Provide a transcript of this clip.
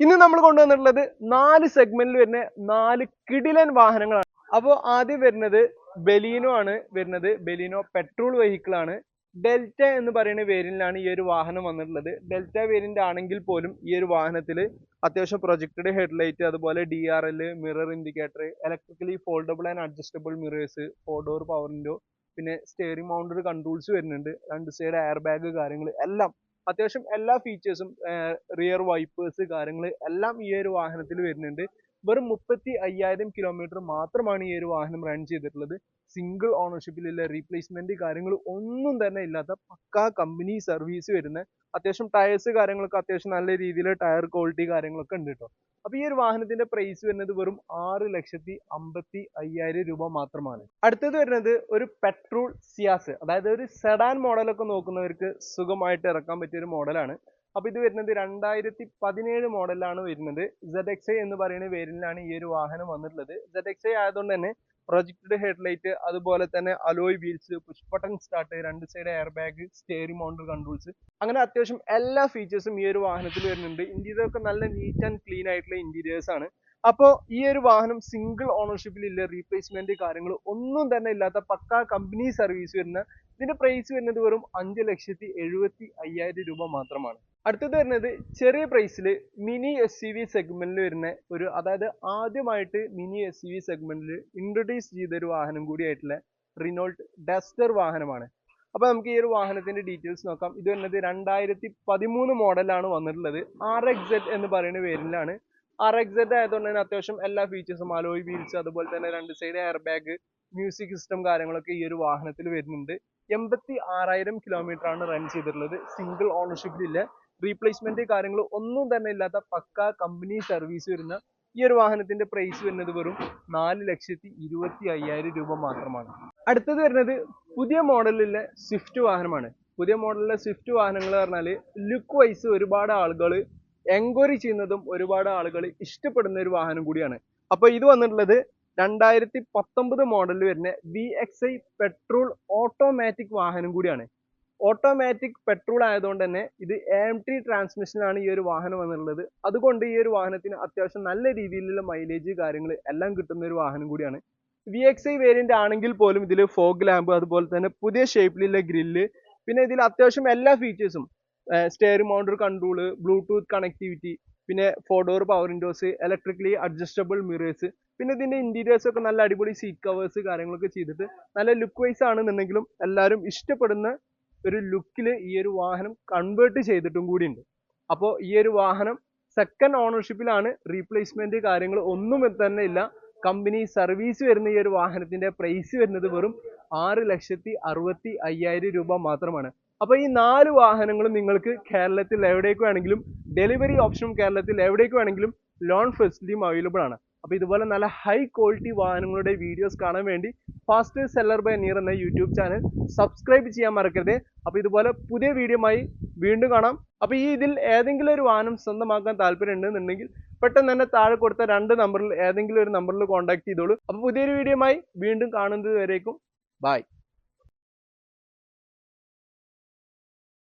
ഇന്ന് നമ്മൾ കൊണ്ടുവന്നിട്ടുള്ളത് 4 സെഗ്മെന്റിൽ വരുന്ന 4 കിടിലൻ വാഹനങ്ങളാണ്. അപ്പോൾ ആദ്യം വരുന്നത് ബലീനോ ആണ് വരുന്നത്. ബലീനോ പെട്രോൾ വെഹിക്കിൾ ആണ്. ഡെൽറ്റ എന്ന് പറയുന്ന വേരിയന്റിലാണ് ഈ ഒരു വാഹനം വന്നിട്ടുള്ളത്. ഡെൽറ്റ വേരിയന്റ് ആണെങ്കിൽ പോലും ഈ ഒരു വാഹനത്തിൽ അത്യാവശ്യം പ്രൊജക്റ്റഡ് ഹെഡ്ലൈറ്റ്, അതുപോലെ DRL, mirror indicator, electrically foldable and adjustable mirrors, 4 door power window, പിന്നെ സ്റ്റിയറിംഗ് മൗണ്ടഡ് കൺട്രോൾസ് വരുന്നുണ്ട്. 2 സൈഡ് എയർ ബാഗ് കാര്യങ്ങൾ എല്ലാം അത്യാവശ്യം എല്ലാ ഫീച്ചേഴ്സും, റിയർ വൈപ്പേഴ്സ് കാര്യങ്ങൾ എല്ലാം ഈ ഒരു വാഹനത്തിൽ വരുന്നുണ്ട്. വെറും 35,000 കിലോമീറ്റർ മാത്രമാണ് ഈ ഒരു വാഹനം റൺ ചെയ്തിട്ടുള്ളത്. സിംഗിൾ ഓണർഷിപ്പിലുള്ള റീപ്ലേസ്മെന്റ് കാര്യങ്ങൾ ഒന്നും തന്നെ ഇല്ലാത്ത പക്കാ കമ്പനി സർവീസ് വരുന്ന, അത്യാവശ്യം ടയേഴ്സ് കാര്യങ്ങളൊക്കെ അത്യാവശ്യം നല്ല രീതിയിൽ ടയർ ക്വാളിറ്റി കാര്യങ്ങളൊക്കെ ഉണ്ട് കേട്ടോ. അപ്പൊ ഈ ഒരു വാഹനത്തിന്റെ പ്രൈസ് വരുന്നത് വെറും 6,55,000 രൂപ മാത്രമാണ്. അടുത്തത് വരുന്നത് ഒരു പെട്രോൾ സിയാസ്, അതായത് ഒരു സെഡാൻ മോഡലൊക്കെ നോക്കുന്നവർക്ക് സുഖമായിട്ട് ഇറക്കാൻ പറ്റിയ ഒരു മോഡലാണ്. അപ്പൊ ഇത് വരുന്നത് 2017 മോഡലാണ് വരുന്നത്. ZXi എന്ന് പറയുന്ന വേരിയന്റിലാണ് ഈ ഒരു വാഹനം വന്നിട്ടുള്ളത്. ZXi ആയതുകൊണ്ട് തന്നെ പ്രൊജക്റ്റഡ് ഹെഡ്ലൈറ്റ്, അതുപോലെ തന്നെ alloy wheels, push button start, 2 side air bag, steering mounted controls, അങ്ങനെ അത്യാവശ്യം എല്ലാ ഫീച്ചേഴ്സും ഈ ഒരു വാഹനത്തിൽ വരുന്നുണ്ട്. ഇന്റീരിയർ ഒക്കെ നല്ല നീറ്റ് ആൻഡ് ക്ലീൻ ആയിട്ടുള്ള ഇന്റീരിയേഴ്സ് ആണ്. അപ്പോൾ ഈ ഒരു വാഹനം സിംഗിൾ ഓണർഷിപ്പിൽ ഇല്ല, റീപ്ലേസ്മെന്റ് കാര്യങ്ങൾ ഒന്നും തന്നെ ഇല്ലാത്ത പക്കാ കമ്പനി സർവീസ് വരുന്ന, ഇതിന്റെ പ്രൈസ് വരുന്നത് വെറും 5,75,000 രൂപ മാത്രമാണ്. അടുത്തത് വരുന്നത് ചെറിയ പ്രൈസിൽ മിനി SUV സെഗ്മെന്റിൽ വരുന്ന ഒരു, അതായത് ആദ്യമായിട്ട് മിനി SUV സെഗ്മെന്റിൽ ഇൻട്രൊഡ്യൂസ് ചെയ്ത ഒരു വാഹനം കൂടിയായിട്ടുള്ള റിനോൾട്ട് ഡസ്റ്റർ വാഹനമാണ്. അപ്പൊ നമുക്ക് ഈ ഒരു വാഹനത്തിന്റെ ഡീറ്റെയിൽസ് നോക്കാം. ഇത് വരുന്നത് 2013 മോഡലാണ് വന്നിട്ടുള്ളത്. RXZ എന്ന് പറയുന്ന വേരിയന്റിലാണ്. RXZ ആയതുകൊണ്ട് തന്നെ അത്യാവശ്യം എല്ലാ ഫീച്ചേഴ്സും, അലോയ് വീൽസ്, അതുപോലെ തന്നെ 2 side air bag, music system കാര്യങ്ങളൊക്കെ ഈ ഒരു വാഹനത്തിൽ വരുന്നുണ്ട്. 86,000 കിലോമീറ്റർ ആണ് റൺ ചെയ്തിട്ടുള്ളത്. സിംഗിൾ ഓണർഷിപ്പിലില്ല, റീപ്ലേസ്മെന്റ് കാര്യങ്ങൾ ഒന്നും തന്നെ ഇല്ലാത്ത പക്കാ കമ്പനി സർവീസ് വരുന്ന ഈ ഒരു വാഹനത്തിന്റെ പ്രൈസ് വരുന്നത് വെറും 4,25,000 രൂപ മാത്രമാണ്. അടുത്തത് വരുന്നത് പുതിയ മോഡലിലെ സ്വിഫ്റ്റ് വാഹനമാണ്. പുതിയ മോഡലിലെ സ്വിഫ്റ്റ് വാഹനങ്ങൾ പറഞ്ഞാല് ലുക്ക് വൈസ് ഒരുപാട് ആളുകൾ എൻക്വയറി ചെയ്യുന്നതും ഒരുപാട് ആളുകൾ ഇഷ്ടപ്പെടുന്ന ഒരു വാഹനം കൂടിയാണ്. അപ്പൊ ഇത് വന്നിട്ടുള്ളത് 2019 മോഡലിൽ വരുന്ന VXi പെട്രോൾ ഓട്ടോമാറ്റിക് വാഹനം കൂടിയാണ്. ഓട്ടോമാറ്റിക് പെട്രോൾ ആയതുകൊണ്ട് തന്നെ ഇത് AMT ട്രാൻസ്മിഷനാണ് ഈ ഒരു വാഹനം വന്നിട്ടുള്ളത്. അതുകൊണ്ട് ഈ ഒരു വാഹനത്തിന് അത്യാവശ്യം നല്ല രീതിയിലുള്ള മൈലേജ് കാര്യങ്ങൾ എല്ലാം കിട്ടുന്ന ഒരു വാഹനം കൂടിയാണ്. VXi വേരിയന്റ് ആണെങ്കിൽ പോലും ഇതിൽ ഫോഗ് ലാമ്പ്, അതുപോലെ തന്നെ പുതിയ ഷേപ്പിലുള്ള ഗ്രില്ല്, പിന്നെ ഇതിൽ അത്യാവശ്യം എല്ലാ ഫീച്ചേഴ്സും, steering mounted control, Bluetooth connectivity, പിന്നെ 4 door power windows, electrically adjustable mirrors, പിന്നെ ഇതിന്റെ ഇന്റീരിയേഴ്സ് ഒക്കെ നല്ല അടിപൊളി സീറ്റ് കവേഴ്സ് കാര്യങ്ങളൊക്കെ ചെയ്തിട്ട് നല്ല ലുക്ക് വൈസ് ആണെന്നുണ്ടെങ്കിലും എല്ലാവരും ഇഷ്ടപ്പെടുന്ന ഒരു ലുക്കിൽ ഈ ഒരു വാഹനം കൺവേർട്ട് ചെയ്തിട്ടും കൂടി ഉണ്ട്. അപ്പോൾ ഈ ഒരു വാഹനം സെക്കൻഡ് ഓണർഷിപ്പിലാണ്, റീപ്ലേസ്മെന്റ് കാര്യങ്ങൾ ഒന്നും തന്നെ ഇല്ല, കമ്പനി സർവീസ് വരുന്ന ഈ ഒരു വാഹനത്തിന്റെ പ്രൈസ് വരുന്നത് വെറും 6,65,000 രൂപ മാത്രമാണ്. അപ്പൊ ഈ 4 വാഹനങ്ങളും നിങ്ങൾക്ക് കേരളത്തിൽ എവിടേക്ക് വേണമെങ്കിലും, ഡെലിവറി ഓപ്ഷനും കേരളത്തിൽ എവിടേക്ക് വേണമെങ്കിലും ലോൺ ഫെസിലിറ്റിയും അവൈലബിൾ ആണ്. അപ്പൊ ഇതുപോലെ നല്ല ഹൈ ക്വാളിറ്റി വാഹനങ്ങളുടെ വീഡിയോസ് കാണാൻ വേണ്ടി ഫാസ്റ്റ് സെല്ലർ ബൈ നീർ എന്ന യൂട്യൂബ് ചാനൽ സബ്സ്ക്രൈബ് ചെയ്യാൻ മറക്കരുത്. അപ്പൊ ഇതുപോലെ പുതിയ വീഡിയോയുമായി വീണ്ടും കാണാം. അപ്പൊ ഈ ഇതിൽ ഏതെങ്കിലും ഒരു വാഹനം സ്വന്തമാക്കാൻ താല്പര്യം ഉണ്ടെന്നുണ്ടെങ്കിൽ പെട്ടെന്ന് തന്നെ താഴെ കൊടുത്ത 2 നമ്പറിൽ ഏതെങ്കിലും ഒരു നമ്പറിൽ കോൺടാക്ട് ചെയ്തോളൂ. അപ്പൊ പുതിയൊരു വീഡിയോയുമായി വീണ്ടും കാണുന്നത് വരേക്കും ബൈ.